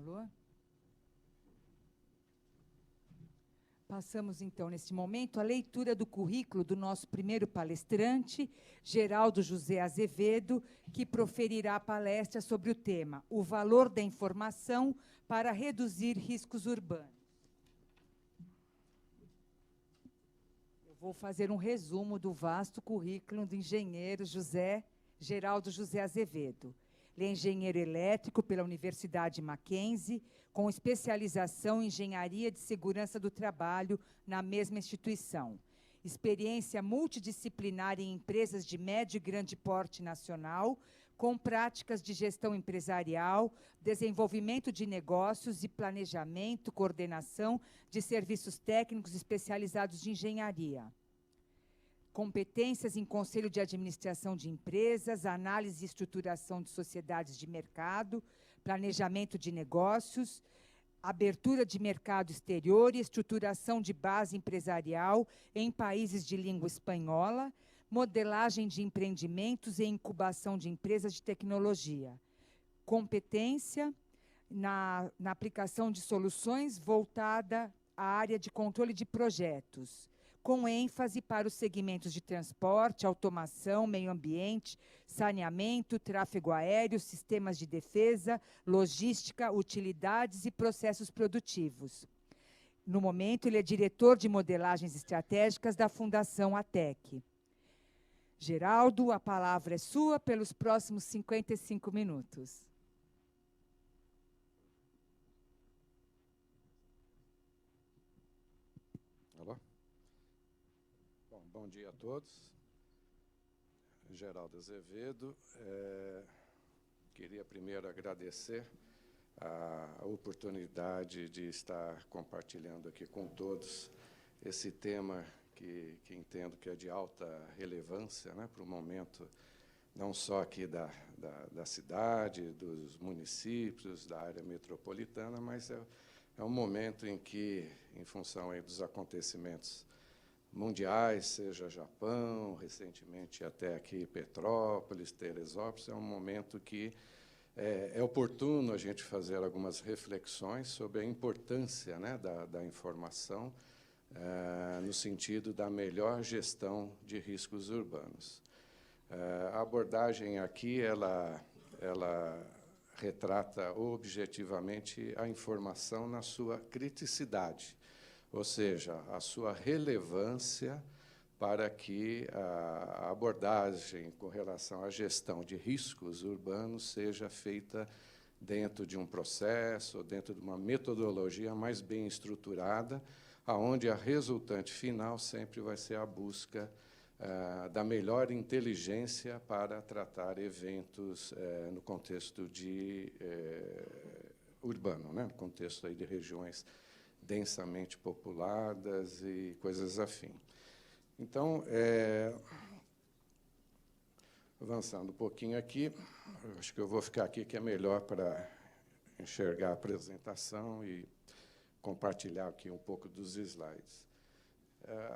Pulou? Passamos, então, neste momento, a leitura do currículo do nosso primeiro palestrante, Geraldo José Azevedo, que proferirá a palestra sobre o tema O valor da informação para reduzir riscos urbanos. Eu vou fazer um resumo do vasto currículo do engenheiro Geraldo José Azevedo. Ele é engenheiro elétrico pela Universidade Mackenzie, com especialização em engenharia de segurança do trabalho na mesma instituição. Experiência multidisciplinar em empresas de médio e grande porte nacional, com práticas de gestão empresarial, desenvolvimento de negócios e planejamento, coordenação de serviços técnicos especializados de engenharia. Competências em conselho de administração de empresas, análise e estruturação de sociedades de mercado, planejamento de negócios, abertura de mercado exterior e estruturação de base empresarial em países de língua espanhola, modelagem de empreendimentos e incubação de empresas de tecnologia. Competência na aplicação de soluções voltada à área de controle de projetos, com ênfase para os segmentos de transporte, automação, meio ambiente, saneamento, tráfego aéreo, sistemas de defesa, logística, utilidades e processos produtivos. No momento, ele é diretor de modelagens estratégicas da Fundação ATEC. Geraldo, a palavra é sua pelos próximos 55 minutos. Bom dia a todos. Geraldo Azevedo. Queria primeiro agradecer a oportunidade de estar compartilhando aqui com todos esse tema que entendo que é de alta relevância, né, para o momento, não só aqui da cidade, dos municípios, da área metropolitana, mas é um momento em que, em função aí dos acontecimentos mundiais, seja Japão, recentemente até aqui Petrópolis, Teresópolis, é um momento que é oportuno a gente fazer algumas reflexões sobre a importância, né, da informação no sentido da melhor gestão de riscos urbanos. A abordagem aqui, ela retrata objetivamente a informação na sua criticidade, ou seja, a sua relevância para que a abordagem com relação à gestão de riscos urbanos seja feita dentro de um processo, dentro de uma metodologia mais bem estruturada, aonde a resultante final sempre vai ser a busca da melhor inteligência para tratar eventos no contexto urbano, né? No contexto aí de regiões densamente populadas e coisas afim. Então, avançando um pouquinho aqui, acho que eu vou ficar aqui, que é melhor para enxergar a apresentação e compartilhar aqui um pouco dos slides.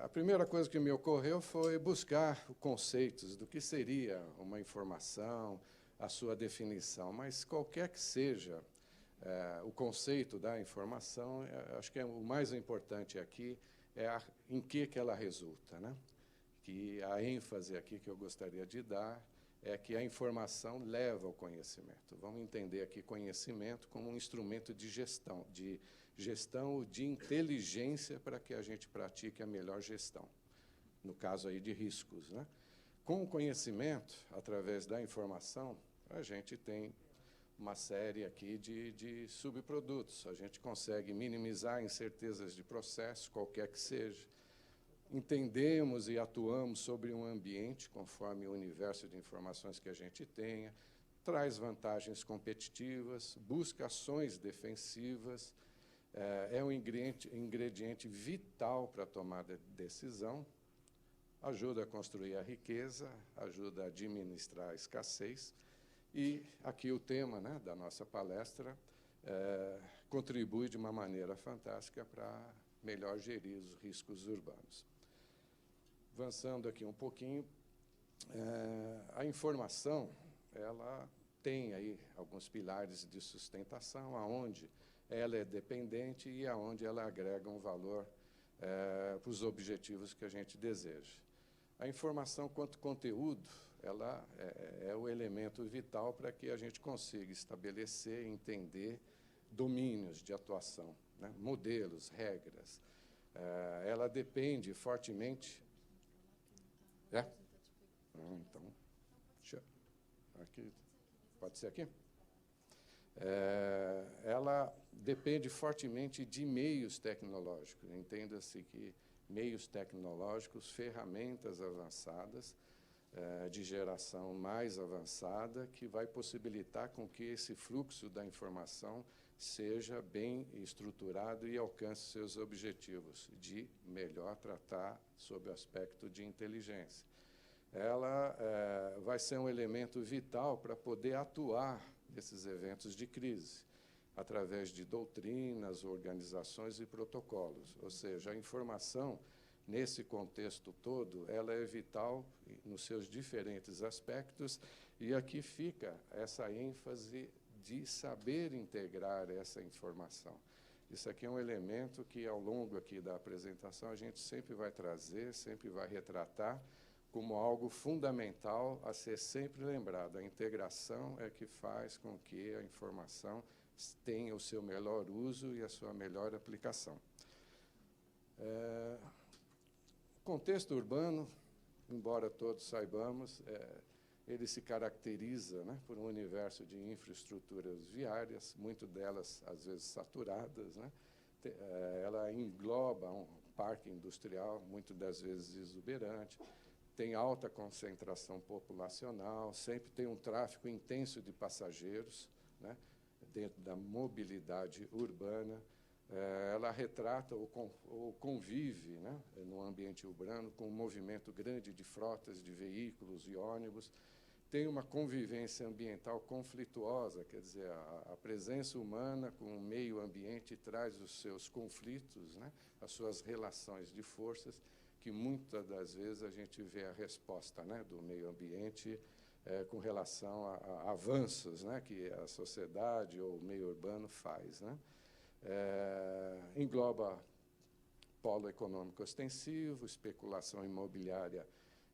A primeira coisa que me ocorreu foi buscar conceitos do que seria uma informação, a sua definição, mas qualquer que seja o conceito da informação, acho que o mais importante aqui é em que ela resulta, né? Que a ênfase aqui que eu gostaria de dar é que a informação leva ao conhecimento. Vamos entender aqui conhecimento como um instrumento de gestão de inteligência para que a gente pratique a melhor gestão, no caso aí de riscos, né? Com o conhecimento, através da informação, a gente tem uma série aqui de subprodutos. A gente consegue minimizar incertezas de processo, qualquer que seja. Entendemos e atuamos sobre um ambiente, conforme o universo de informações que a gente tenha, traz vantagens competitivas, busca ações defensivas, é um ingrediente vital para a tomada de decisão, ajuda a construir a riqueza, ajuda a administrar a escassez. E aqui o tema, né, da nossa palestra contribui de uma maneira fantástica para melhor gerir os riscos urbanos. Avançando aqui um pouquinho, a informação, ela tem aí alguns pilares de sustentação, aonde ela é dependente e aonde ela agrega um valor para os objetivos que a gente deseja. A informação quanto conteúdo, ela é o elemento vital para que a gente consiga estabelecer, entender domínios de atuação, né? Modelos, regras. Ela depende fortemente... Então, aqui, pode ser aqui? Ela depende fortemente de meios tecnológicos. Entenda-se que meios tecnológicos, ferramentas avançadas, de geração mais avançada, que vai possibilitar com que esse fluxo da informação seja bem estruturado e alcance seus objetivos de melhor tratar sob o aspecto de inteligência. Ela vai ser um elemento vital para poder atuar nesses eventos de crise, através de doutrinas, organizações e protocolos. Ou seja, a informação, nesse contexto todo, ela é vital nos seus diferentes aspectos, e aqui fica essa ênfase de saber integrar essa informação. Isso aqui é um elemento que, ao longo aqui da apresentação, a gente sempre vai trazer, sempre vai retratar, como algo fundamental a ser sempre lembrado. A integração é que faz com que a informação tenha o seu melhor uso e a sua melhor aplicação. O contexto urbano, embora todos saibamos, ele se caracteriza, né, por um universo de infraestruturas viárias, muito delas, às vezes, saturadas, né? Ela engloba um parque industrial, muitas das vezes exuberante, tem alta concentração populacional, sempre tem um tráfego intenso de passageiros, né, dentro da mobilidade urbana. Ela retrata ou convive, né, no ambiente urbano com um movimento grande de frotas de veículos e ônibus. Tem uma convivência ambiental conflituosa, quer dizer, a presença humana com o meio ambiente traz os seus conflitos, né, as suas relações de forças, que muitas das vezes a gente vê a resposta, né, do meio ambiente com relação a avanços, né, que a sociedade ou o meio urbano faz, né? Engloba polo econômico extensivo, especulação imobiliária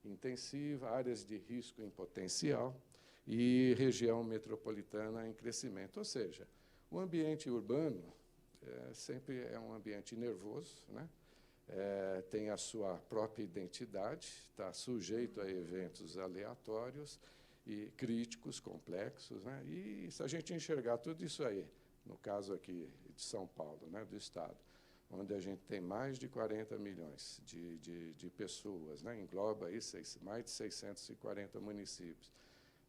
intensiva, áreas de risco em potencial e região metropolitana em crescimento. Ou seja, o ambiente urbano sempre é um ambiente nervoso, né? Tem a sua própria identidade, está sujeito a eventos aleatórios e críticos, complexos, né? E se a gente enxergar tudo isso aí, no caso aqui de São Paulo, né, do Estado, onde a gente tem mais de 40 milhões de pessoas, né, engloba aí mais de 640 municípios,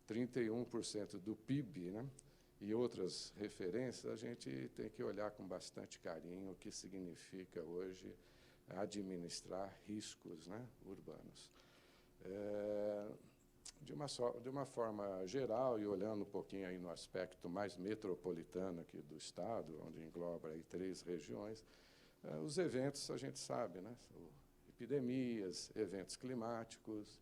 31% do PIB, né, e outras referências, a gente tem que olhar com bastante carinho o que significa hoje administrar riscos, né, urbanos. De uma forma geral, e olhando um pouquinho aí no aspecto mais metropolitano aqui do Estado, onde engloba aí 3 regiões, os eventos, a gente sabe, né, epidemias, eventos climáticos,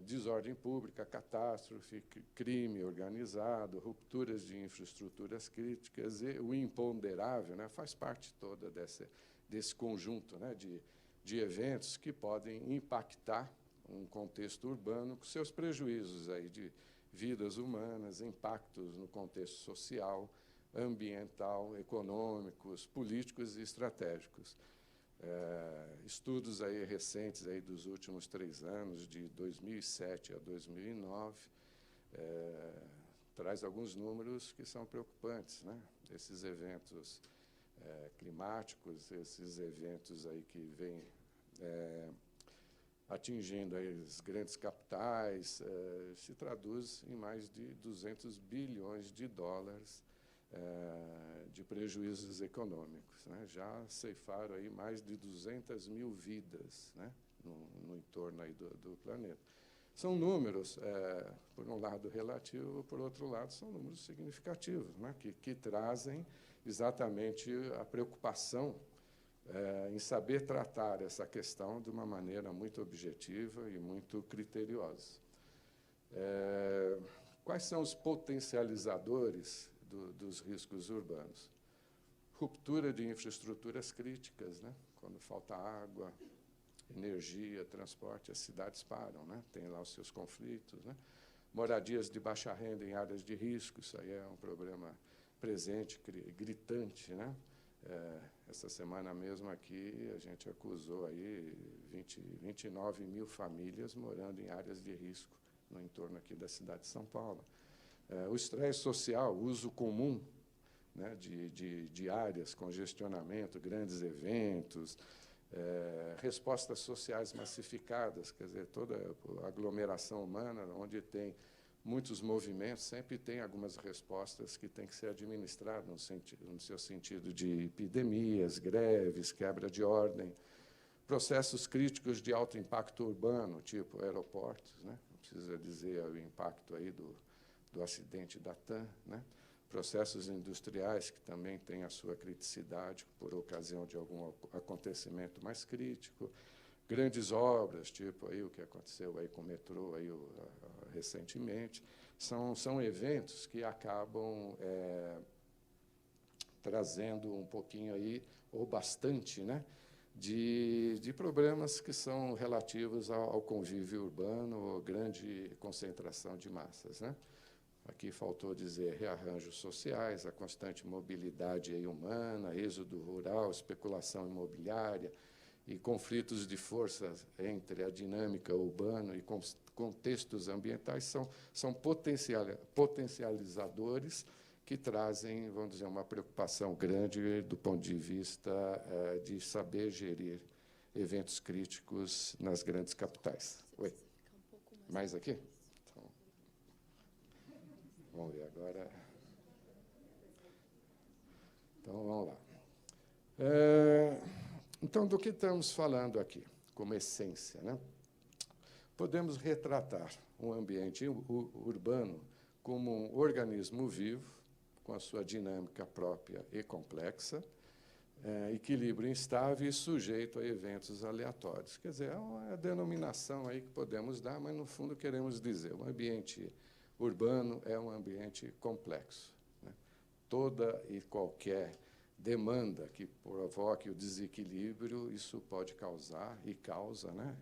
desordem pública, catástrofe, crime organizado, rupturas de infraestruturas críticas, e o imponderável, né, faz parte toda desse conjunto, né, de eventos que podem impactar um contexto urbano com seus prejuízos aí de vidas humanas, impactos no contexto social, ambiental, econômicos, políticos e estratégicos. Estudos aí recentes aí dos últimos 3 anos, de 2007 a 2009, traz alguns números que são preocupantes, né? Esses eventos climáticos, esses eventos aí que vêm atingindo aí as grandes capitais, se traduz em mais de 200 bilhões de dólares de prejuízos econômicos, né? Já ceifaram aí mais de 200 mil vidas, né, no entorno aí do planeta. São números, por um lado, relativo, por outro lado, são números significativos, né, que trazem exatamente a preocupação em saber tratar essa questão de uma maneira muito objetiva e muito criteriosa. Quais são os potencializadores dos riscos urbanos? Ruptura de infraestruturas críticas, né? Quando falta água, energia, transporte, as cidades param, né? Tem lá os seus conflitos, né? Moradias de baixa renda em áreas de risco, isso aí é um problema presente, gritante, né? Essa semana mesmo aqui, a gente acusou aí 29 mil famílias morando em áreas de risco no entorno aqui da cidade de São Paulo. O estresse social, o uso comum, né, de áreas, congestionamento, grandes eventos, respostas sociais massificadas, quer dizer, toda a aglomeração humana, onde tem muitos movimentos, sempre tem algumas respostas que têm que ser administradas no seu sentido de epidemias, greves, quebra de ordem, processos críticos de alto impacto urbano, tipo aeroportos, né? Não precisa dizer o impacto aí do acidente da TAM, né? Processos industriais que também têm a sua criticidade por ocasião de algum acontecimento mais crítico, grandes obras, tipo aí o que aconteceu aí com o metrô aí, recentemente, são eventos que acabam trazendo um pouquinho aí, ou bastante, né, de problemas que são relativos ao convívio urbano, ou grande concentração de massas, né? Aqui faltou dizer rearranjos sociais, a constante mobilidade aí humana, êxodo rural, especulação imobiliária e conflitos de forças entre a dinâmica urbana e contextos ambientais são potencializadores que trazem, vamos dizer, uma preocupação grande do ponto de vista de saber gerir eventos críticos nas grandes capitais. Oi? Mais aqui? Então, vamos ver agora. Então, vamos lá. Então, do que estamos falando aqui, como essência, né? Podemos retratar um ambiente urbano como um organismo vivo, com a sua dinâmica própria e complexa, equilíbrio instável e sujeito a eventos aleatórios. Quer dizer, é uma denominação aí que podemos dar, mas, no fundo, queremos dizer, o ambiente urbano é um ambiente complexo, né? Toda e qualquer demanda que provoque o desequilíbrio, isso pode causar, e causa, né,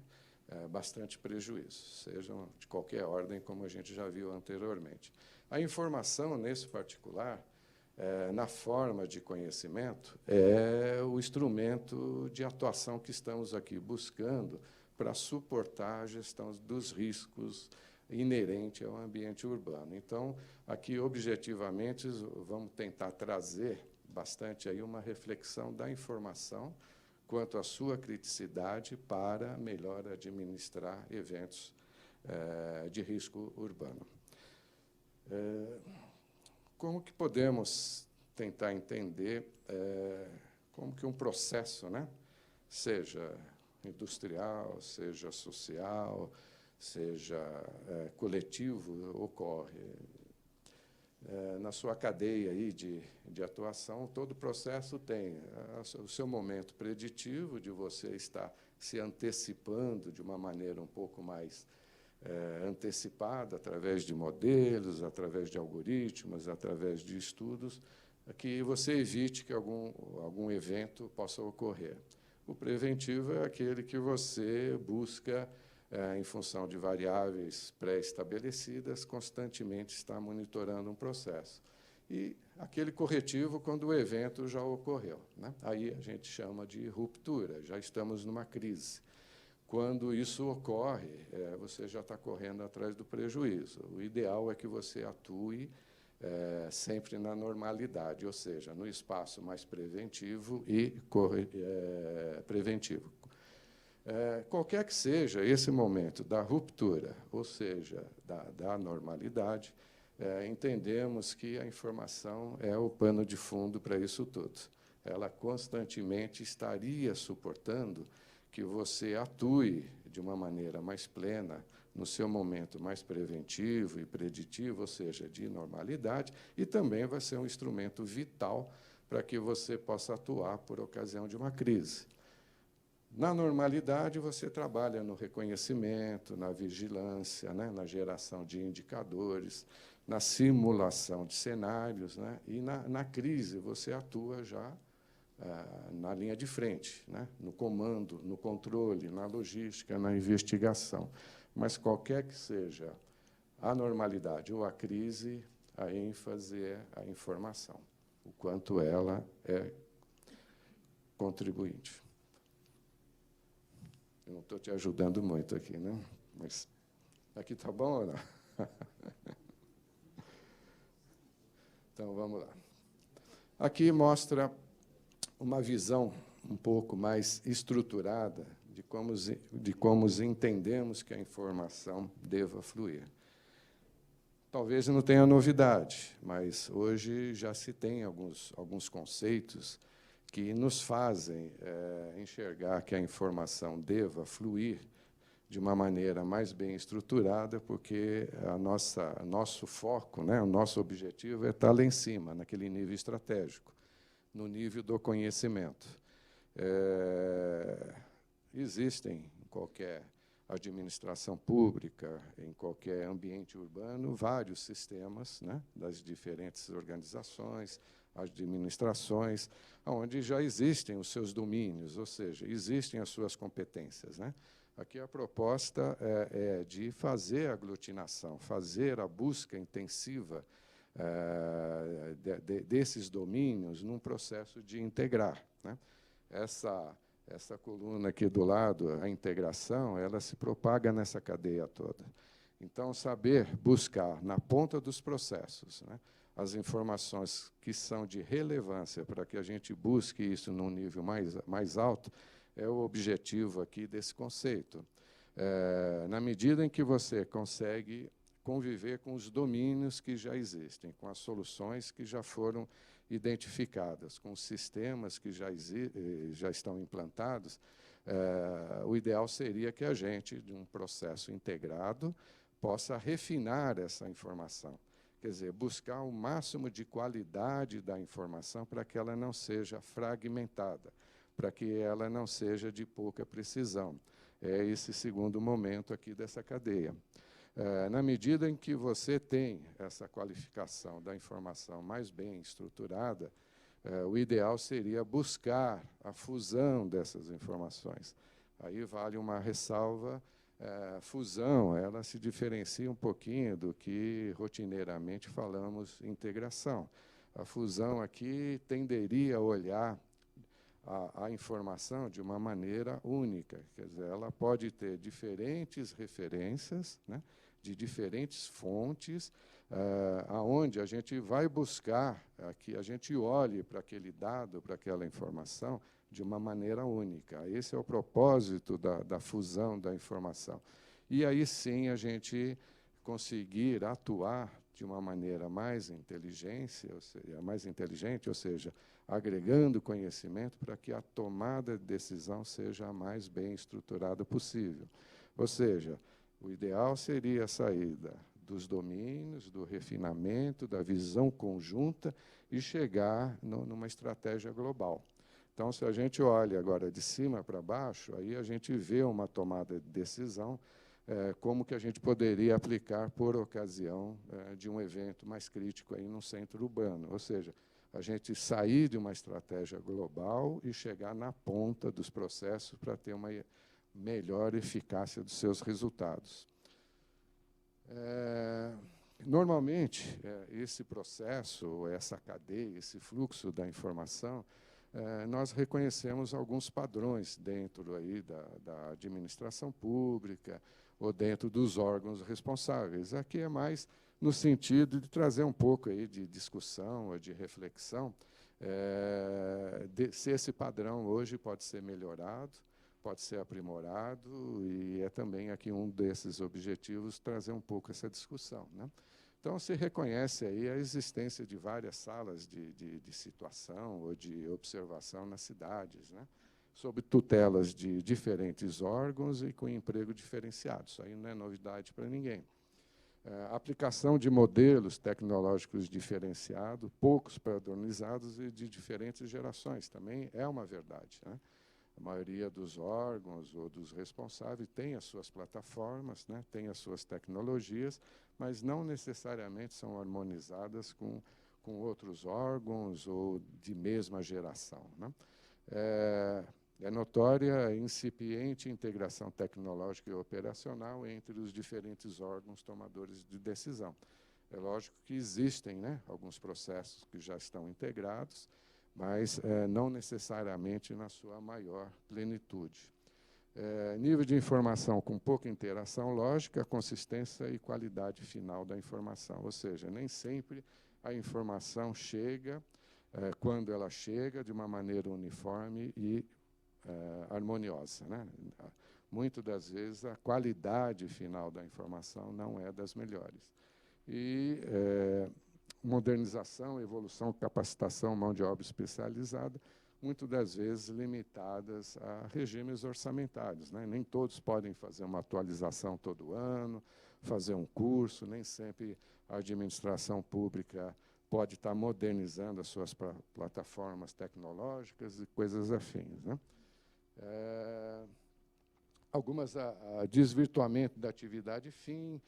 bastante prejuízo, sejam de qualquer ordem, como a gente já viu anteriormente. A informação, nesse particular, na forma de conhecimento, é o instrumento de atuação que estamos aqui buscando para suportar a gestão dos riscos inerente ao ambiente urbano. Então, aqui, objetivamente, vamos tentar trazer bastante aí uma reflexão da informação quanto à sua criticidade para melhor administrar eventos de risco urbano. Como que podemos tentar entender como que um processo, né, seja industrial, seja social, seja coletivo, ocorre? Na sua cadeia aí de atuação, todo o processo tem o seu momento preditivo, de você estar se antecipando de uma maneira um pouco mais antecipada, através de modelos, através de algoritmos, através de estudos, que você evite que algum evento possa ocorrer. O preventivo é aquele que você busca, em função de variáveis pré-estabelecidas, constantemente está monitorando um processo. E aquele corretivo, quando o evento já ocorreu, né? Aí a gente chama de ruptura, já estamos numa crise. Quando isso ocorre, você já está correndo atrás do prejuízo. O ideal é que você atue sempre na normalidade, ou seja, no espaço mais preventivo e preventivo. Qualquer que seja esse momento da ruptura, ou seja, da normalidade, entendemos que a informação é o pano de fundo para isso tudo. Ela constantemente estaria suportando que você atue de uma maneira mais plena no seu momento mais preventivo e preditivo, ou seja, de normalidade, e também vai ser um instrumento vital para que você possa atuar por ocasião de uma crise. Na normalidade, você trabalha no reconhecimento, na vigilância, né, na geração de indicadores, na simulação de cenários, né? E, na crise, você atua já na linha de frente, né? No comando, no controle, na logística, na investigação. Mas, qualquer que seja a normalidade ou a crise, a ênfase é a informação, o quanto ela é contribuinte. Eu não estou te ajudando muito aqui, né? Mas aqui está bom ou não? Então, vamos lá. Aqui mostra uma visão um pouco mais estruturada de como entendemos que a informação deva fluir. Talvez não tenha novidade, mas hoje já se tem alguns conceitos que nos fazem enxergar que a informação deva fluir de uma maneira mais bem estruturada, porque nosso foco, né, o nosso objetivo é estar lá em cima, naquele nível estratégico, no nível do conhecimento. Existem, em qualquer administração pública, em qualquer ambiente urbano, vários sistemas, né, das diferentes organizações, administrações, onde já existem os seus domínios, ou seja, existem as suas competências, né? Aqui a proposta é de fazer a aglutinação, fazer a busca intensiva desses domínios num processo de integrar, né? Essa coluna aqui do lado, a integração, ela se propaga nessa cadeia toda. Então, saber buscar na ponta dos processos, né, as informações que são de relevância para que a gente busque isso num nível mais alto, é o objetivo aqui desse conceito. Na medida em que você consegue conviver com os domínios que já existem, com as soluções que já foram identificadas, com os sistemas que já estão implantados, o ideal seria que a gente, de um processo integrado, possa refinar essa informação. Quer dizer, buscar o máximo de qualidade da informação para que ela não seja fragmentada, para que ela não seja de pouca precisão. É esse segundo momento aqui dessa cadeia. Na medida em que você tem essa qualificação da informação mais bem estruturada, o ideal seria buscar a fusão dessas informações. Aí vale uma ressalva, fusão, ela se diferencia um pouquinho do que rotineiramente falamos integração. A fusão aqui tenderia a olhar a informação de uma maneira única, quer dizer, ela pode ter diferentes referências, né, de diferentes fontes, aonde a gente vai buscar que a gente olhe para aquele dado, para aquela informação, de uma maneira única. Esse é o propósito da fusão da informação. E aí sim a gente conseguir atuar de uma maneira mais inteligente, ou seja, agregando conhecimento para que a tomada de decisão seja a mais bem estruturada possível. Ou seja, o ideal seria a saída dos domínios, do refinamento, da visão conjunta e chegar numa estratégia global. Então, se a gente olha agora de cima para baixo, aí a gente vê uma tomada de decisão, como que a gente poderia aplicar por ocasião de um evento mais crítico aí no centro urbano. Ou seja, a gente sair de uma estratégia global e chegar na ponta dos processos para ter uma melhor eficácia dos seus resultados. Normalmente, esse processo, essa cadeia, esse fluxo da informação, nós reconhecemos alguns padrões dentro aí da administração pública ou dentro dos órgãos responsáveis. Aqui é mais no sentido de trazer um pouco aí de discussão ou de reflexão, se esse padrão hoje pode ser melhorado, pode ser aprimorado, e é também aqui um desses objetivos trazer um pouco essa discussão, né? Então, se reconhece aí a existência de várias salas de situação ou de observação nas cidades, né, sob tutelas de diferentes órgãos e com emprego diferenciado. Isso aí não é novidade para ninguém. A aplicação de modelos tecnológicos diferenciados, poucos padronizados e de diferentes gerações, também é uma verdade, né? A maioria dos órgãos ou dos responsáveis tem as suas plataformas, né, tem as suas tecnologias, mas não necessariamente são harmonizadas com outros órgãos ou de mesma geração, né? É notória a incipiente integração tecnológica e operacional entre os diferentes órgãos tomadores de decisão. É lógico que existem, né, alguns processos que já estão integrados, mas não necessariamente na sua maior plenitude. Nível de informação com pouca interação lógica, consistência e qualidade final da informação, ou seja, nem sempre a informação chega, quando ela chega, de uma maneira uniforme e harmoniosa, né? Muitas das vezes a qualidade final da informação não é das melhores. E modernização, evolução, capacitação, mão de obra especializada, muitas das vezes limitadas a regimes orçamentários, né? Nem todos podem fazer uma atualização todo ano, fazer um curso, nem sempre a administração pública pode estar modernizando as suas plataformas tecnológicas e coisas afins, né? Algumas a desvirtuamento da atividade fim,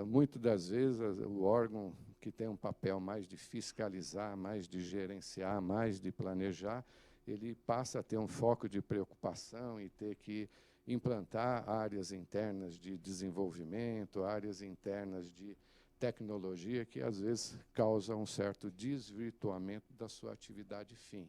muitas das vezes o órgão que tem um papel mais de fiscalizar, mais de gerenciar, mais de planejar, ele passa a ter um foco de preocupação e ter que implantar áreas internas de desenvolvimento, áreas internas de tecnologia, que às vezes causam um certo desvirtuamento da sua atividade fim.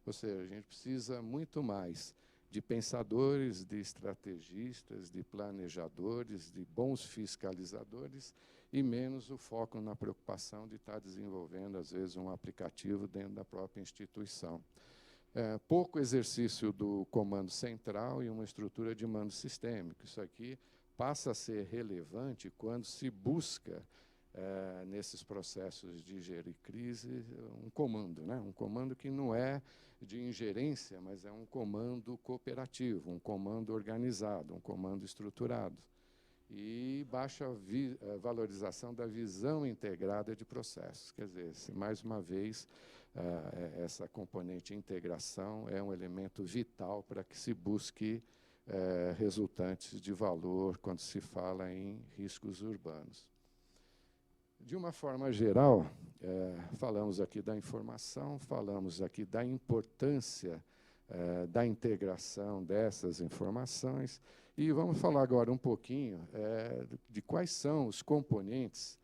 Ou seja, a gente precisa muito mais de pensadores, de estrategistas, de planejadores, de bons fiscalizadores, e menos o foco na preocupação de estar desenvolvendo, às vezes, um aplicativo dentro da própria instituição. Pouco exercício do comando central e uma estrutura de mando sistêmico. Isso aqui passa a ser relevante quando se busca, nesses processos de gerir crise, um comando, né? Um comando que não é de ingerência, mas é um comando cooperativo, um comando organizado, um comando estruturado. E baixa valorização da visão integrada de processos. Quer dizer, mais uma vez, essa componente integração é um elemento vital para que se busque resultantes de valor quando se fala em riscos urbanos. De uma forma geral, falamos aqui da informação, falamos aqui da importância da integração dessas informações, e vamos falar agora um pouquinho de quais são os componentes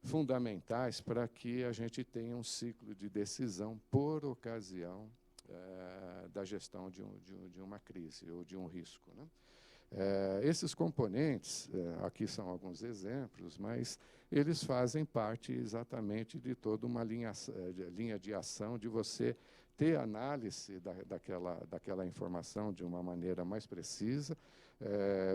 fundamentais para que a gente tenha um ciclo de decisão por ocasião da gestão de uma crise ou de um risco, né? Esses componentes, aqui são alguns exemplos, mas eles fazem parte exatamente de toda uma linha de ação, de você ter análise daquela informação de uma maneira mais precisa,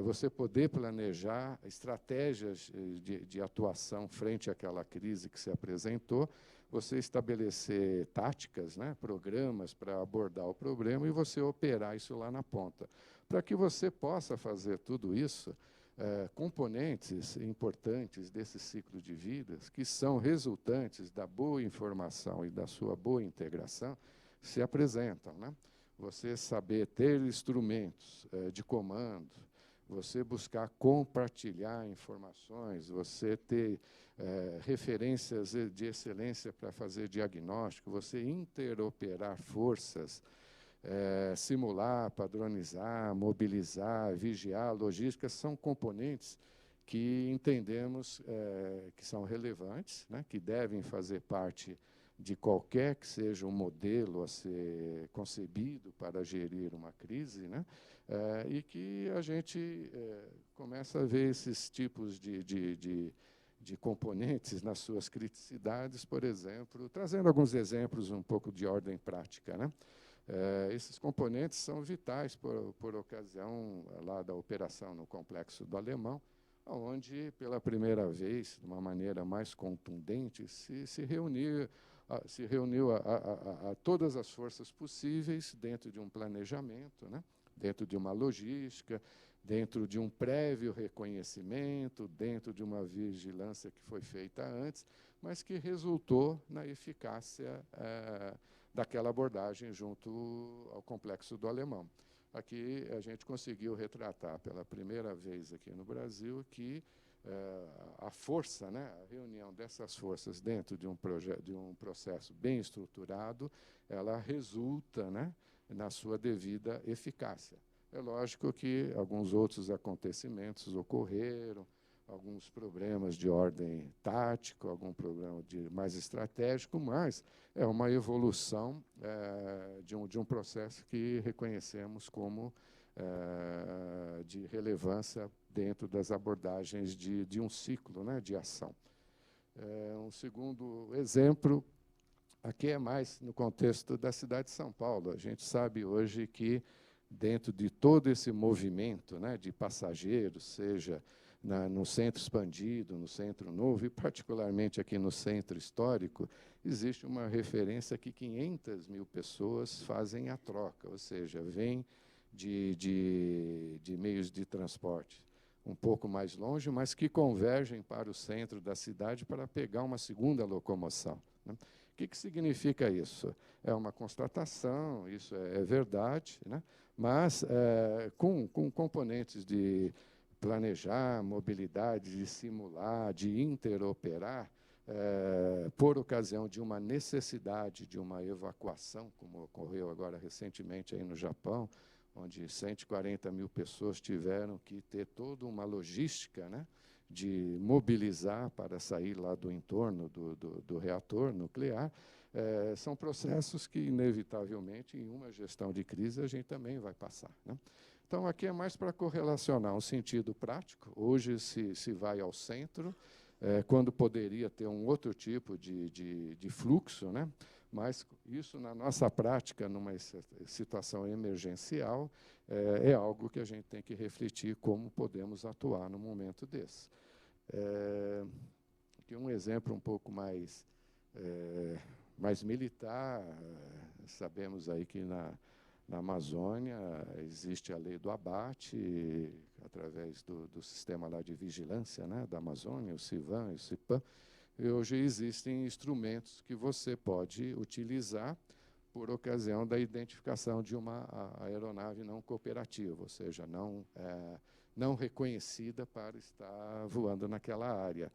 você poder planejar estratégias de atuação frente àquela crise que se apresentou, você estabelecer táticas, né, programas para abordar o problema e você operar isso lá na ponta. Para que você possa fazer tudo isso, componentes importantes desse ciclo de vidas, que são resultantes da boa informação e da sua boa integração, se apresentam, né? Você saber ter instrumentos de comando, você buscar compartilhar informações, você ter referências de excelência para fazer diagnóstico, você interoperar forças, simular, padronizar, mobilizar, vigiar, logística, são componentes que entendemos que são relevantes, né, que devem fazer parte de qualquer que seja um modelo a ser concebido para gerir uma crise, né, e que a gente começa a ver esses tipos de componentes nas suas criticidades, por exemplo, trazendo alguns exemplos um pouco de ordem prática, né? Esses componentes são vitais por ocasião lá da operação no Complexo do Alemão, onde, pela primeira vez, de uma maneira mais contundente, se reuniu a todas as forças possíveis dentro de um planejamento, né? Dentro de uma logística, dentro de um prévio reconhecimento, dentro de uma vigilância que foi feita antes, mas que resultou na eficácia daquela abordagem junto ao Complexo do Alemão. aqui a gente conseguiu retratar pela primeira vez aqui no Brasil que a força, né, a reunião dessas forças dentro de um processo bem estruturado, ela resulta, né, na sua devida eficácia. É lógico que alguns outros acontecimentos ocorreram, alguns problemas de ordem tática, algum problema mais estratégico, mas é uma evolução de um processo que reconhecemos como de relevância dentro das abordagens de um ciclo, né, de ação. Um segundo exemplo, aqui é mais no contexto da cidade de São Paulo. A gente sabe hoje que, dentro de todo esse movimento, né, de passageiros, seja no centro expandido, no centro novo, e particularmente aqui no centro histórico, existe uma referência que 500 mil pessoas fazem a troca, ou seja, vêm de meios de transporte um pouco mais longe, mas que convergem para o centro da cidade para pegar uma segunda locomoção, né? O que significa isso? É uma constatação, isso é verdade, né? Mas com componentes de planejar, mobilidade, de simular, de interoperar, por ocasião de uma necessidade de uma evacuação, como ocorreu agora recentemente aí no Japão, onde 140 mil pessoas tiveram que ter toda uma logística, né, de mobilizar para sair lá do entorno do reator nuclear. São processos que, inevitavelmente, em uma gestão de crise, a gente também vai passar, né? Então, aqui é mais para correlacionar um sentido prático. Hoje se vai ao centro, quando poderia ter um outro tipo de fluxo, né? Mas isso, na nossa prática, numa situação emergencial, é algo que a gente tem que refletir como podemos atuar no momento desse. Aqui um exemplo um pouco mais militar. Sabemos aí que na Amazônia existe a lei do abate, através do sistema lá de vigilância, né, da Amazônia, o CIVAM e o CIPAM. E hoje existem instrumentos que você pode utilizar por ocasião da identificação de uma aeronave não cooperativa, ou seja, não reconhecida para estar voando naquela área.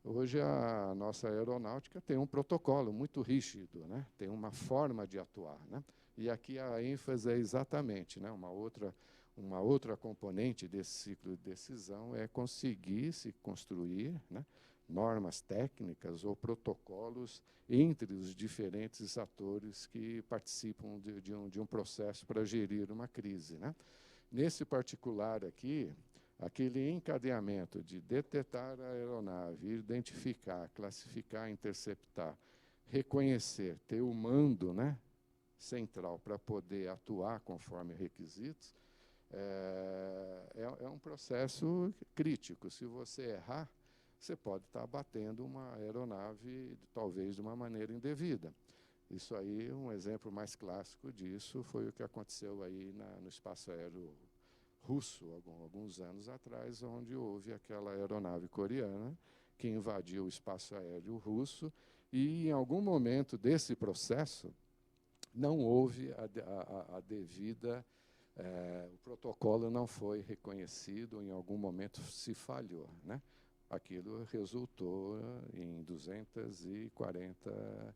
Hoje, a nossa aeronáutica tem um protocolo muito rígido, né? Tem uma forma de atuar, né? E aqui a ênfase é exatamente, né, uma outra componente desse ciclo de decisão é conseguir se construir, né, normas técnicas ou protocolos entre os diferentes atores que participam de um processo para gerir uma crise, né? Nesse particular aqui, aquele encadeamento de detectar a aeronave, identificar, classificar, interceptar, reconhecer, ter o mando, né, central para poder atuar conforme requisitos, é um processo crítico. Se você errar, você pode estar abatendo uma aeronave, talvez de uma maneira indevida. Isso aí, um exemplo mais clássico disso foi o que aconteceu aí no espaço aéreo russo, alguns anos atrás, onde houve aquela aeronave coreana que invadiu o espaço aéreo russo e, em algum momento desse processo, não houve a devida... o protocolo não foi reconhecido, em algum momento se falhou, né? Aquilo resultou em 240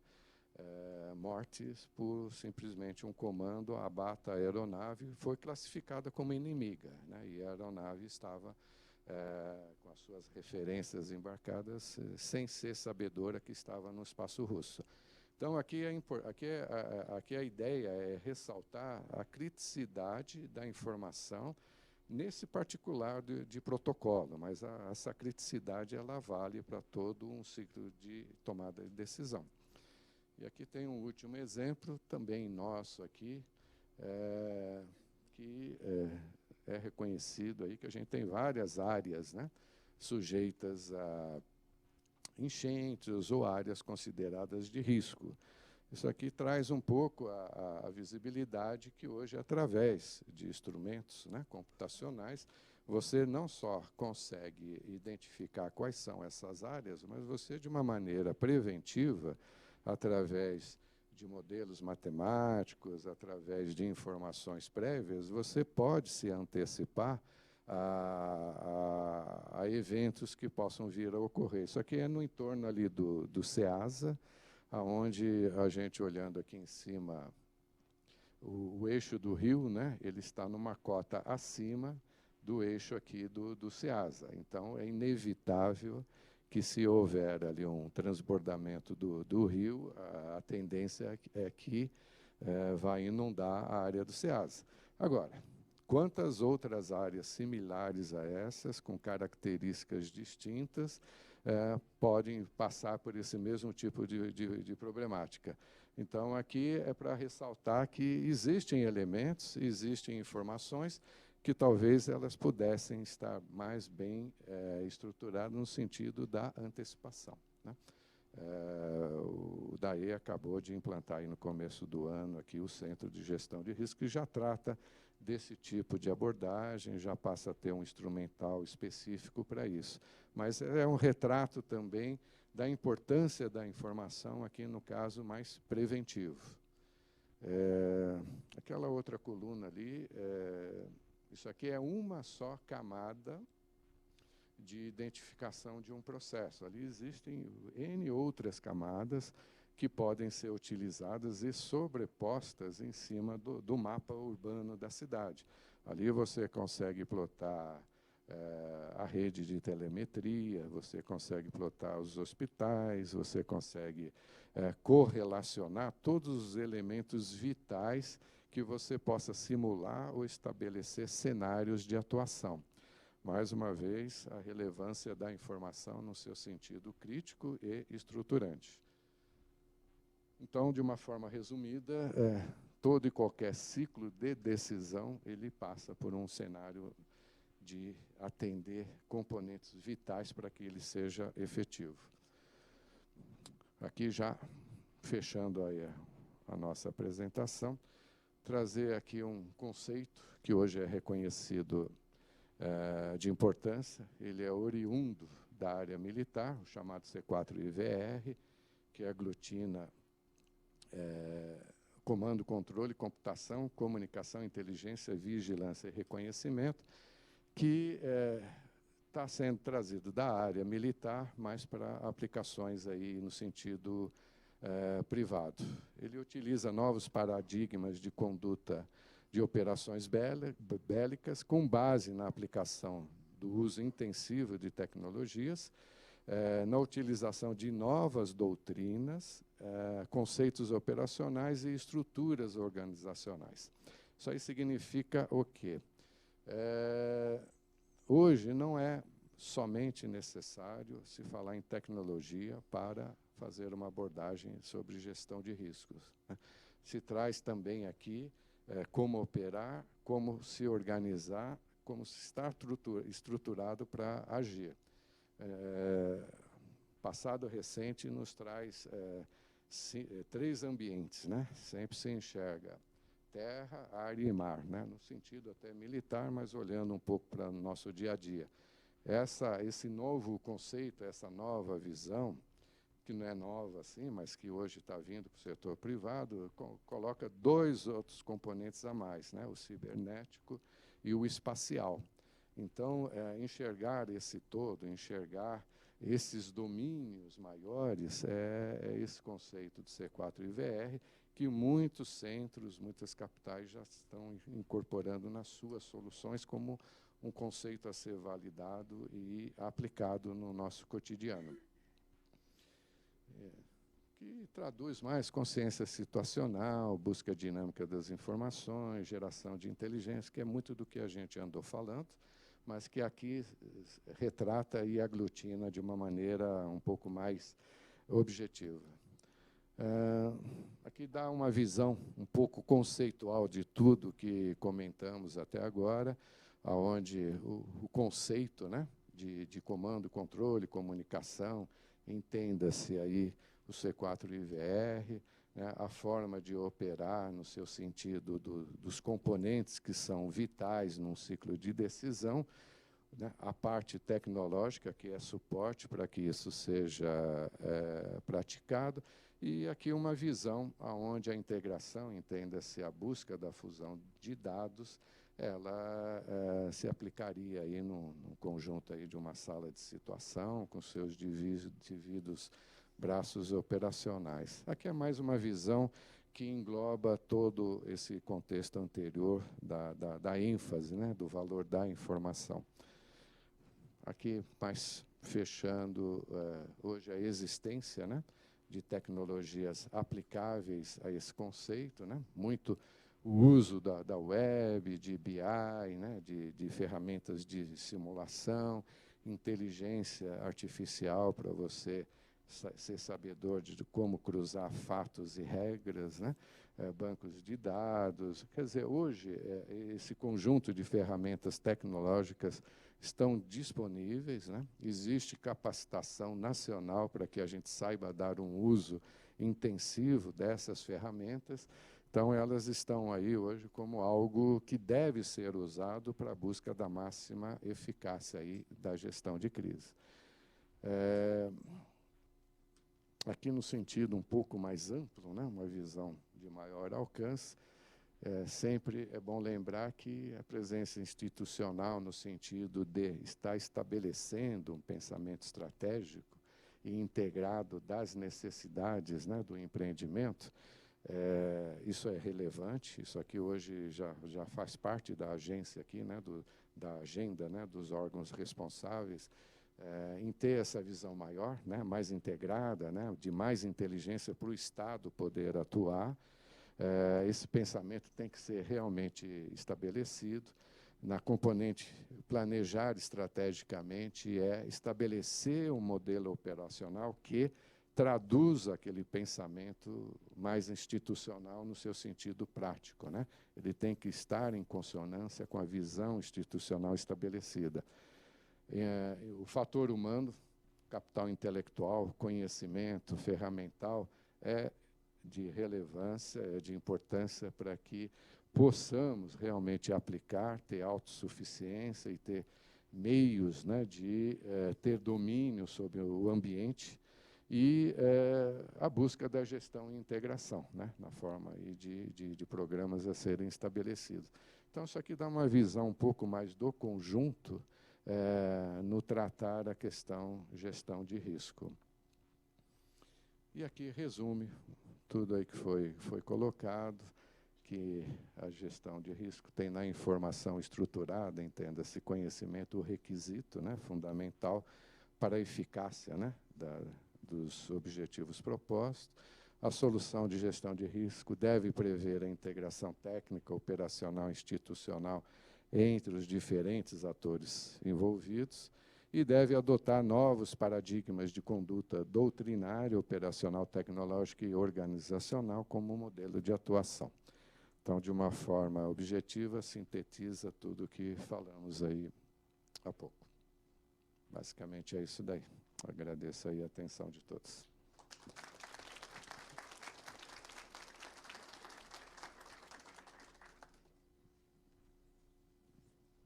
mortes por simplesmente um comando, abata a aeronave, foi classificada como inimiga, né? E a aeronave estava com as suas referências embarcadas, sem ser sabedora que estava no espaço russo. Então, aqui a ideia é ressaltar a criticidade da informação nesse particular de protocolo, mas essa criticidade ela vale para todo um ciclo de tomada de decisão. E aqui tem um último exemplo, também nosso aqui, que é reconhecido aí, que a gente tem várias áreas, né, sujeitas a enchentes ou áreas consideradas de risco. Isso aqui traz um pouco a visibilidade que hoje, através de instrumentos, né, computacionais, você não só consegue identificar quais são essas áreas, mas você, de uma maneira preventiva, através de modelos matemáticos, através de informações prévias, você pode se antecipar a eventos que possam vir a ocorrer. Isso aqui é no entorno ali do SEASA, onde a gente, olhando aqui em cima, o eixo do rio, né, ele está numa cota acima do eixo aqui do SEASA. Então, é inevitável que, se houver ali um transbordamento do rio, a tendência é que vai inundar a área do SEASA. Agora, quantas outras áreas similares a essas, com características distintas, podem passar por esse mesmo tipo de problemática? Então, aqui é para ressaltar que existem elementos, existem informações que talvez elas pudessem estar mais bem estruturadas no sentido da antecipação, né? O DAE acabou de implantar aí no começo do ano aqui o Centro de Gestão de Risco, que já trata desse tipo de abordagem, já passa a ter um instrumental específico para isso. Mas é um retrato também da importância da informação, aqui no caso mais preventivo. Aquela outra coluna ali, isso aqui é uma só camada de identificação de um processo. Ali existem N outras camadas que podem ser utilizadas e sobrepostas em cima do mapa urbano da cidade. Ali você consegue plotar a rede de telemetria, você consegue plotar os hospitais, você consegue correlacionar todos os elementos vitais que você possa simular ou estabelecer cenários de atuação. Mais uma vez, a relevância da informação no seu sentido crítico e estruturante. Então, de uma forma resumida, todo e qualquer ciclo de decisão, ele passa por um cenário de atender componentes vitais para que ele seja efetivo. Aqui já, fechando aí a nossa apresentação, trazer aqui um conceito que hoje é reconhecido de importância. Ele é oriundo da área militar, o chamado C4IVR, que aglutina comando, controle, computação, comunicação, inteligência, vigilância e reconhecimento, que está sendo trazido da área militar, mas para aplicações aí no sentido privado. Ele utiliza novos paradigmas de conduta de operações bélicas com base na aplicação do uso intensivo de tecnologias, na utilização de novas doutrinas, conceitos operacionais e estruturas organizacionais. Isso aí significa o quê? Hoje não é somente necessário se falar em tecnologia para fazer uma abordagem sobre gestão de riscos, né? Se traz também aqui como operar, como se organizar, como se está estruturado para agir. Passado recente nos traz 3 ambientes, né? Sempre se enxerga terra, ar e mar, né? No sentido até militar, mas olhando um pouco para o nosso dia a dia. Esse novo conceito, essa nova visão, que não é nova assim, mas que hoje está vindo para o setor privado, coloca 2 outros componentes a mais, né? O cibernético e o espacial. Então, enxergar esse todo, enxergar esses domínios maiores, é esse conceito de C4IVR, que muitos centros, muitas capitais já estão incorporando nas suas soluções como um conceito a ser validado e aplicado no nosso cotidiano. Que traduz mais consciência situacional, busca dinâmica das informações, geração de inteligência, que é muito do que a gente andou falando, mas que aqui retrata e aglutina de uma maneira um pouco mais objetiva. Aqui dá uma visão um pouco conceitual de tudo que comentamos até agora, onde o conceito, né, de comando, controle, comunicação, entenda-se aí o C4IVR, né, a forma de operar no seu sentido dos componentes que são vitais num ciclo de decisão, né, a parte tecnológica, que é suporte para que isso seja praticado, E aqui uma visão onde a integração, entenda-se a busca da fusão de dados, ela se aplicaria aí num conjunto aí de uma sala de situação, com seus devidos braços operacionais. Aqui é mais uma visão que engloba todo esse contexto anterior da ênfase, né, do valor da informação. Aqui, mais fechando, hoje a existência, né, de tecnologias aplicáveis a esse conceito, né, muito o uso da web, de BI, né, de ferramentas de simulação, inteligência artificial para você ser sabedor de como cruzar fatos e regras, né, bancos de dados. Quer dizer, hoje, esse conjunto de ferramentas tecnológicas estão disponíveis, né? Existe capacitação nacional para que a gente saiba dar um uso intensivo dessas ferramentas. Então, elas estão aí hoje como algo que deve ser usado para a busca da máxima eficácia aí da gestão de crise. Aqui, no sentido um pouco mais amplo, né? Uma visão de maior alcance, sempre é bom lembrar que a presença institucional, no sentido de estar estabelecendo um pensamento estratégico e integrado das necessidades, né, do empreendimento, isso é relevante. Isso aqui hoje já faz parte da agência aqui, né, da agenda, né, dos órgãos responsáveis, em ter essa visão maior, né, mais integrada, né, de mais inteligência para o Estado poder atuar. Esse pensamento tem que ser realmente estabelecido. Na componente planejar estrategicamente estabelecer um modelo operacional que traduza aquele pensamento mais institucional no seu sentido prático, né? Ele tem que estar em consonância com a visão institucional estabelecida. O fator humano, capital intelectual, conhecimento, ferramental, de relevância, de importância para que possamos realmente aplicar, ter autossuficiência e ter meios, né, de ter domínio sobre o ambiente e a busca da gestão e integração, né, na forma aí de programas a serem estabelecidos. Então, isso aqui dá uma visão um pouco mais do conjunto no tratar a questão gestão de risco. E aqui resume tudo aí que foi colocado, que a gestão de risco tem na informação estruturada, entenda-se conhecimento, o requisito, né, fundamental para a eficácia, né, dos objetivos propostos. A solução de gestão de risco deve prever a integração técnica, operacional e institucional entre os diferentes atores envolvidos, e deve adotar novos paradigmas de conduta doutrinária, operacional, tecnológica e organizacional como modelo de atuação. Então, de uma forma objetiva, sintetiza tudo o que falamos aí há pouco. Basicamente é isso daí. Agradeço aí a atenção de todos.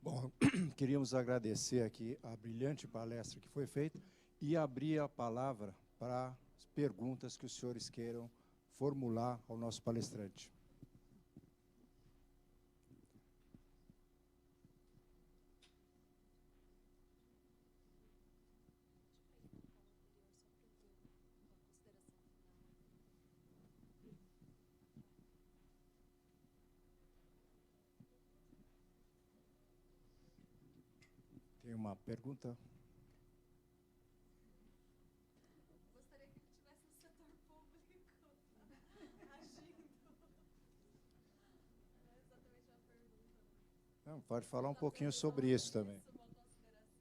Bom, queríamos agradecer aqui a brilhante palestra que foi feita e abrir a palavra para as perguntas que os senhores queiram formular ao nosso palestrante. Tem uma pergunta? Gostaria que ele estivesse no setor público, agindo. Não é exatamente uma pergunta. Não, pode falar um pouquinho sobre isso também. Uma consideração.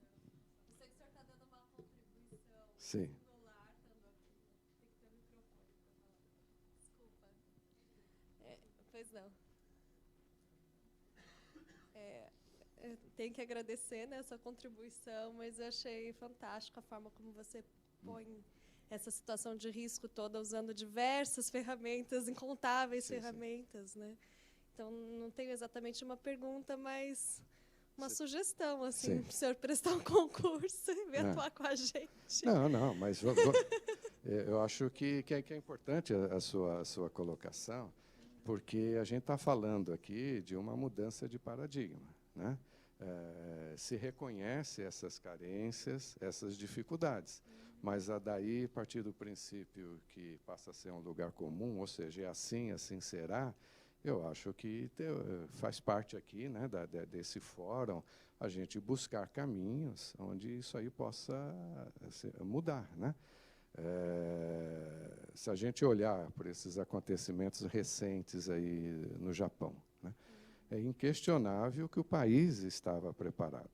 Eu sei que o senhor está dando uma contribuição Sim. singular, estando aqui. Tem que ter o microfone para falar. Desculpa. Pois não. Eu tenho que agradecer, né, essa contribuição, mas eu achei fantástica a forma como você põe essa situação de risco toda usando diversas ferramentas, incontáveis ferramentas, né? Então, não tenho exatamente uma pergunta, mas uma sugestão, assim, para o senhor prestar um concurso e vir atuar com a gente. Não, mas Eu acho que é importante a sua colocação, porque a gente está falando aqui de uma mudança de paradigma, né? Se reconhece essas carências, essas dificuldades, mas daí partir do princípio que passa a ser um lugar comum, ou seja, é assim, assim será. Eu acho que faz parte aqui, né, desse fórum, a gente buscar caminhos onde isso aí possa mudar, né? Se a gente olhar por esses acontecimentos recentes aí no Japão, né, é inquestionável que o país estava preparado,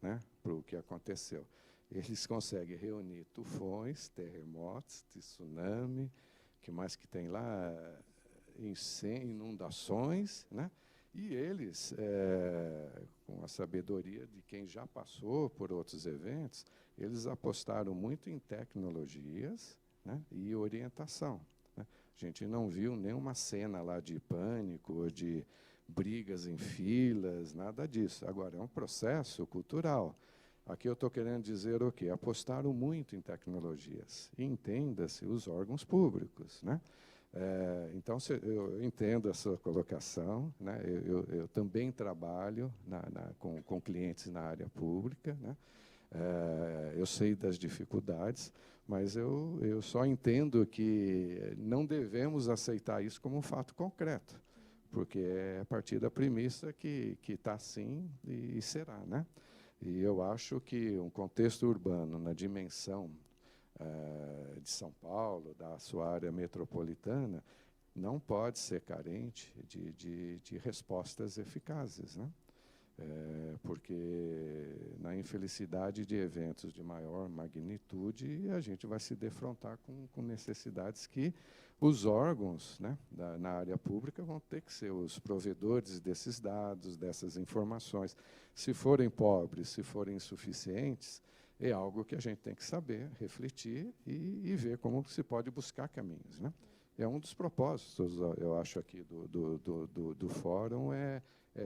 né, para o que aconteceu. Eles conseguem reunir tufões, terremotos, tsunami, que mais que tem lá, inundações, né? E eles, com a sabedoria de quem já passou por outros eventos, eles apostaram muito em tecnologias, né, e orientação, né? A gente não viu nenhuma cena lá de pânico ou de brigas em filas, nada disso. Agora, é um processo cultural. Aqui eu estou querendo dizer o quê? Apostaram muito em tecnologias. E entenda-se os órgãos públicos, né? Então, eu entendo a sua colocação, né? Eu também trabalho com clientes na área pública, né? Eu sei das dificuldades, mas eu só entendo que não devemos aceitar isso como um fato concreto, porque é a partir da premissa que está assim e será, né? E eu acho que um contexto urbano na dimensão de São Paulo, da sua área metropolitana, não pode ser carente de respostas eficazes, né? Porque, na infelicidade de eventos de maior magnitude, a gente vai se defrontar com necessidades que os órgãos, né, na área pública vão ter que ser os provedores desses dados, dessas informações. Se forem pobres, se forem insuficientes, é algo que a gente tem que saber, refletir e ver como se pode buscar caminhos, né? É um dos propósitos, eu acho, aqui do fórum, é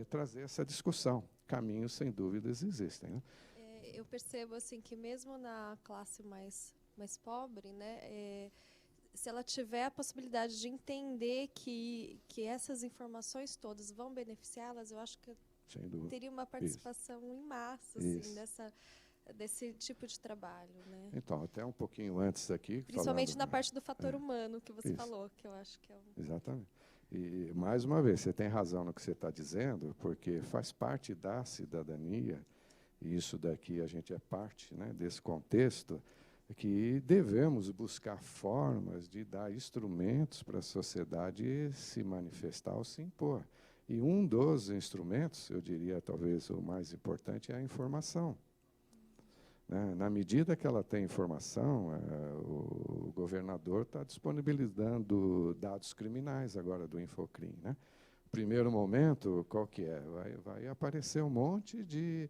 trazer essa discussão. Caminhos, sem dúvidas, existem, né? Eu percebo assim que mesmo na classe mais pobre, né, se ela tiver a possibilidade de entender que essas informações todas vão beneficiá-las, eu acho que teria uma participação em massa assim, desse tipo de trabalho, né? Então, até um pouquinho antes aqui... Principalmente na parte do fator humano que você falou, que eu acho que é Exatamente. E, mais uma vez, você tem razão no que você está dizendo, porque faz parte da cidadania, e isso daqui a gente é parte, né, desse contexto, que devemos buscar formas de dar instrumentos para a sociedade se manifestar ou se impor. E um dos instrumentos, eu diria talvez o mais importante, é a informação. Na medida que ela tem informação, o governador está disponibilizando dados criminais agora do Infocrim, né? Primeiro momento, qual que é? Vai aparecer um monte de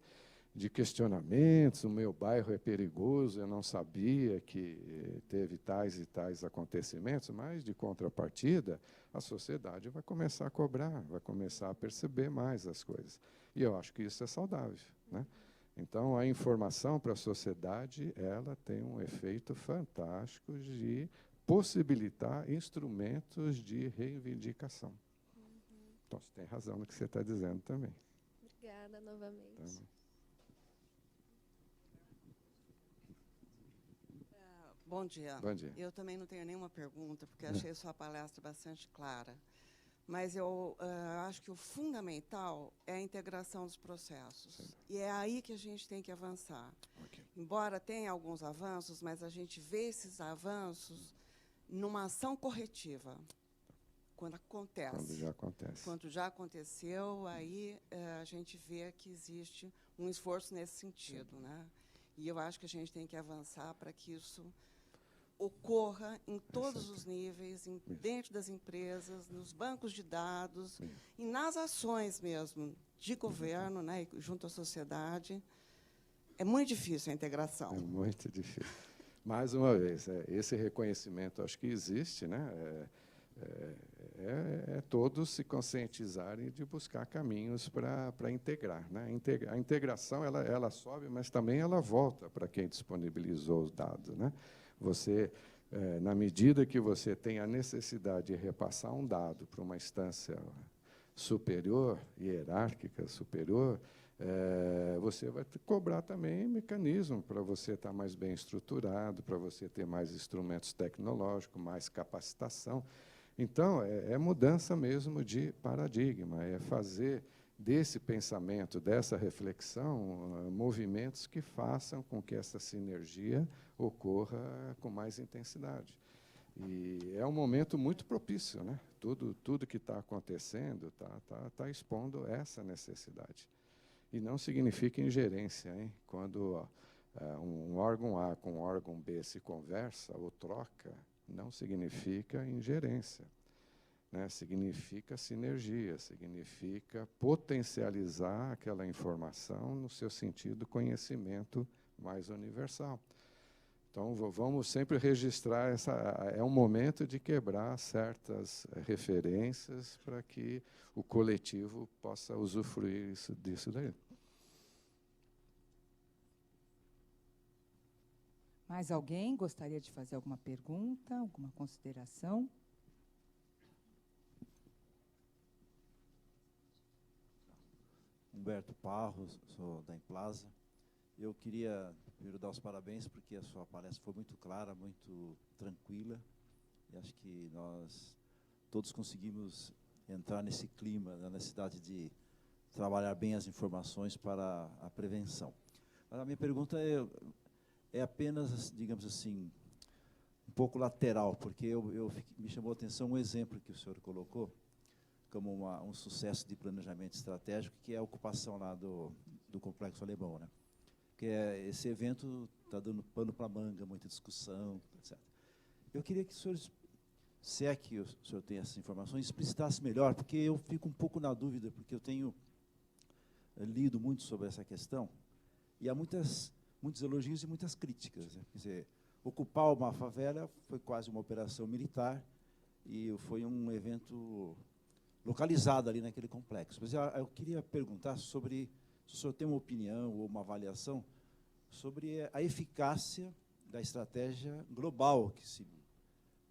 questionamentos, o meu bairro é perigoso, eu não sabia que teve tais e tais acontecimentos, mas, de contrapartida, a sociedade vai começar a cobrar, vai começar a perceber mais as coisas. E eu acho que isso é saudável, né? Então, a informação para a sociedade, ela tem um efeito fantástico de possibilitar instrumentos de reivindicação. Então, você tem razão no que você está dizendo também. Obrigada novamente. Bom dia. Bom dia. Eu também não tenho nenhuma pergunta, porque achei a sua palestra bastante clara. Mas eu acho que o fundamental é a integração dos processos. Sim. E é aí que a gente tem que avançar. Okay. Embora tenha alguns avanços, mas a gente vê esses avanços numa ação corretiva, quando acontece. Quando já acontece. Quando já aconteceu, aí a gente vê que existe um esforço nesse sentido, né? E eu acho que a gente tem que avançar para que isso ocorra em todos os níveis, dentro das empresas, nos bancos de dados, e nas ações mesmo de governo, né, junto à sociedade. É muito difícil a integração. É muito difícil. Mais uma vez, esse reconhecimento acho que existe, né? Todos se conscientizarem de buscar caminhos para integrar, né? A integração ela sobe, mas também ela volta para quem disponibilizou os dados, né? Você Na medida que você tem a necessidade de repassar um dado para uma instância superior, hierárquica superior, você vai cobrar também mecanismo para você estar mais bem estruturado, para você ter mais instrumentos tecnológicos, mais capacitação. Então, é mudança mesmo de paradigma, é fazer desse pensamento, dessa reflexão, movimentos que façam com que essa sinergia ocorra com mais intensidade. E é um momento muito propício, né? Tudo que está acontecendo está expondo essa necessidade. E não significa ingerência, hein? Quando um órgão A com um órgão B se conversa ou troca, não significa ingerência, né? Significa sinergia, significa potencializar aquela informação no seu sentido conhecimento mais universal. Então, vamos sempre registrar é um momento de quebrar certas referências para que o coletivo possa usufruir disso daí. Mais alguém gostaria de fazer alguma pergunta, alguma consideração? Humberto Parros, sou da Implaza. Eu queria primeiro dar os parabéns, porque a sua palestra foi muito clara, muito tranquila, e acho que nós todos conseguimos entrar nesse clima, na necessidade de trabalhar bem as informações para a prevenção. Mas a minha pergunta é apenas, digamos assim, um pouco lateral, porque me chamou a atenção um exemplo que o senhor colocou, como um sucesso de planejamento estratégico, que é a ocupação lá do Complexo Alemão, né? Que esse evento está dando pano para manga, muita discussão, etc. Eu queria que o senhor, se é que o senhor tem essas informações, explicitasse melhor, porque eu fico um pouco na dúvida, porque eu tenho lido muito sobre essa questão, e há muitos elogios e muitas críticas, né? Quer dizer, ocupar uma favela foi quase uma operação militar, e foi um evento localizado ali naquele complexo. Mas eu queria perguntar sobre, se o senhor tem uma opinião ou uma avaliação sobre a eficácia da estratégia global que se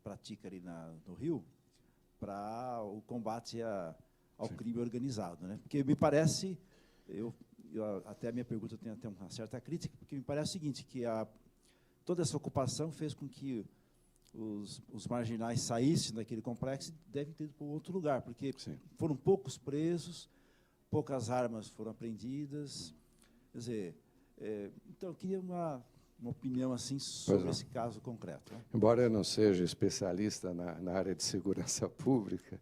pratica ali no Rio para o combate ao crime organizado, né? Porque me parece, até a minha pergunta tem até uma certa crítica, porque me parece o seguinte, que toda essa ocupação fez com que os marginais saíssem daquele complexo e devem ter ido para outro lugar, porque Sim. foram poucos presos, poucas armas foram apreendidas. Quer dizer, então, eu queria uma opinião assim sobre esse caso concreto, né? Embora eu não seja especialista na área de segurança pública,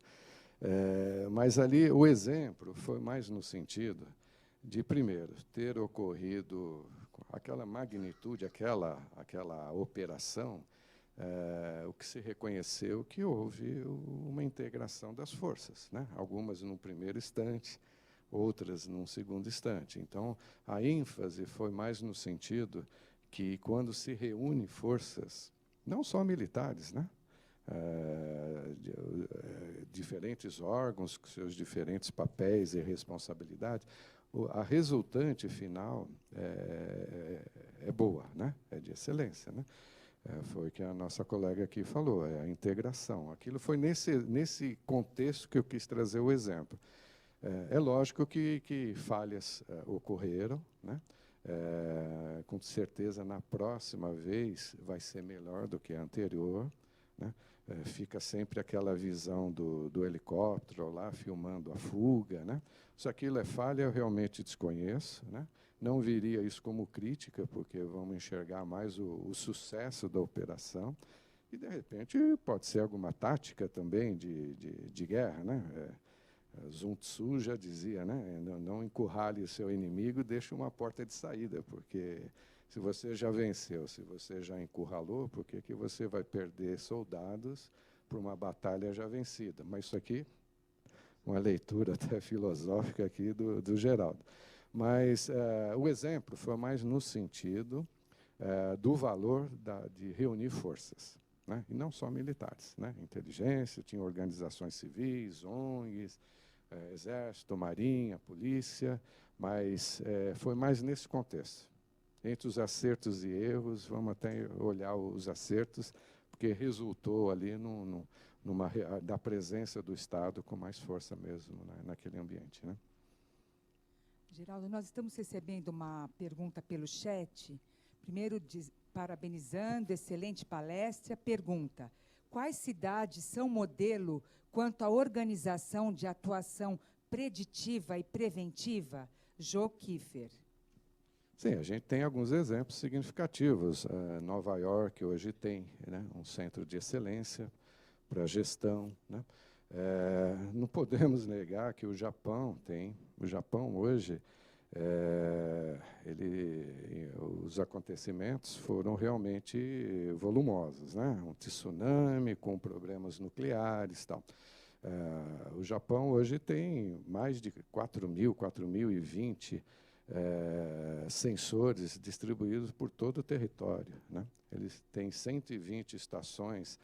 mas ali o exemplo foi mais no sentido de, primeiro, ter ocorrido aquela magnitude, aquela operação, o que se reconheceu que houve uma integração das forças, né? Algumas num primeiro instante, outras num segundo instante. Então, a ênfase foi mais no sentido que, quando se reúne forças, não só militares, né? Diferentes órgãos, com seus diferentes papéis e responsabilidades, a resultante final é boa, né? É de excelência, né? Foi o que a nossa colega aqui falou, é a integração. Aquilo foi nesse contexto que eu quis trazer o exemplo. É lógico que falhas ocorreram, né? Com certeza, na próxima vez, vai ser melhor do que a anterior, né? Fica sempre aquela visão do helicóptero lá, filmando a fuga, né? Se aquilo é falha, eu realmente desconheço, né? Não viria isso como crítica, porque vamos enxergar mais o sucesso da operação. E, de repente, pode ser alguma tática também de guerra, né? Sun Tzu já dizia, né? Não encurrale o seu inimigo, deixe uma porta de saída, porque se você já venceu, se você já encurralou, por que você vai perder soldados para uma batalha já vencida? Mas isso aqui, uma leitura até filosófica aqui do Geraldo. Mas o exemplo foi mais no sentido do valor de reunir forças, né? E não só militares, né? Inteligência, tinha organizações civis, ONGs, Exército, Marinha, Polícia, mas foi mais nesse contexto. Entre os acertos e erros, vamos até olhar os acertos, porque resultou ali da presença do Estado com mais força mesmo, né, naquele ambiente, né? Geraldo, nós estamos recebendo uma pergunta pelo chat. Primeiro, parabenizando, excelente palestra. Pergunta: quais cidades são modelo quanto à organização de atuação preditiva e preventiva? Jô Kiefer. Sim, a gente tem alguns exemplos significativos. Nova York hoje tem, né, um centro de excelência para gestão, né? Não podemos negar que o Japão tem. O Japão hoje, os acontecimentos foram realmente volumosos, né? Um tsunami com problemas nucleares, tal. O Japão hoje tem mais de 4.020 sensores distribuídos por todo o território, né? Eles têm 120 estações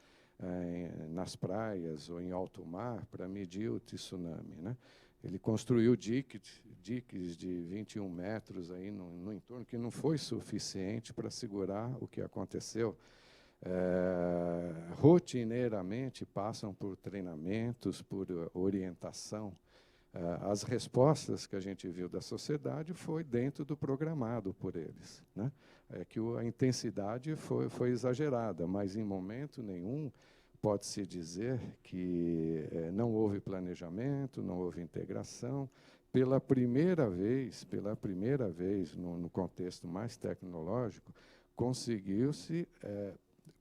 nas praias ou em alto mar para medir o tsunami, né? Ele construiu diques de 21 metros aí no entorno, que não foi suficiente para segurar o que aconteceu. Rotineiramente passam por treinamentos, por orientação. As respostas que a gente viu da sociedade foi dentro do programado por eles, né? Que a intensidade foi exagerada, mas em momento nenhum pode-se dizer que não houve planejamento, não houve integração. Pela primeira vez no contexto mais tecnológico, conseguiu-se,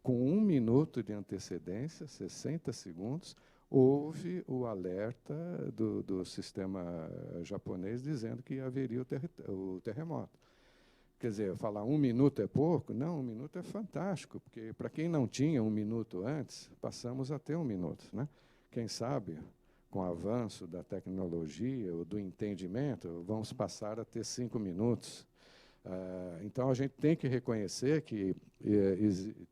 com 1 minuto de antecedência, 60 segundos, houve o alerta do sistema japonês dizendo que haveria o terremoto. Quer dizer, falar 1 minuto é pouco? Não, 1 minuto é fantástico, porque, para quem não tinha 1 minuto antes, passamos a ter 1 minuto, né? Quem sabe, com o avanço da tecnologia ou do entendimento, vamos passar a ter 5 minutos. Então, a gente tem que reconhecer que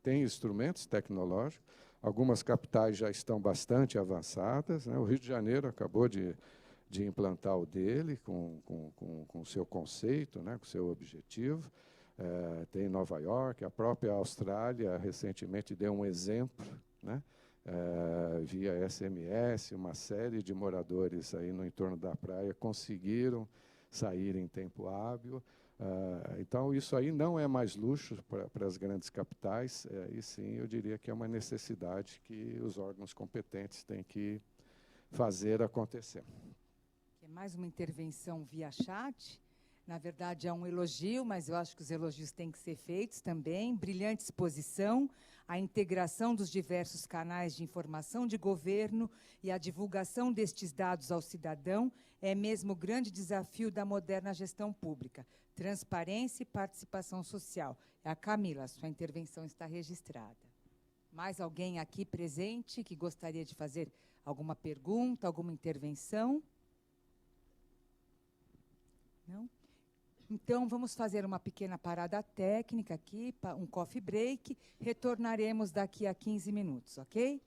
tem instrumentos tecnológicos, algumas capitais já estão bastante avançadas, né? O Rio de Janeiro acabou de implantar o dele, com o seu conceito, né, com o seu objetivo. Tem Nova York, a própria Austrália recentemente deu um exemplo, né, via SMS, uma série de moradores aí no entorno da praia conseguiram sair em tempo hábil. Então, isso aí não é mais luxo para as grandes capitais, e sim, eu diria que é uma necessidade que os órgãos competentes têm que fazer acontecer. Mais uma intervenção via chat. Na verdade, é um elogio, mas eu acho que os elogios têm que ser feitos também. Brilhante exposição, a integração dos diversos canais de informação de governo e a divulgação destes dados ao cidadão é mesmo o grande desafio da moderna gestão pública. Transparência e participação social. A Camila, sua intervenção está registrada. Mais alguém aqui presente que gostaria de fazer alguma pergunta, alguma intervenção? Não? Então, vamos fazer uma pequena parada técnica aqui, um coffee break. Retornaremos daqui a 15 minutos, ok?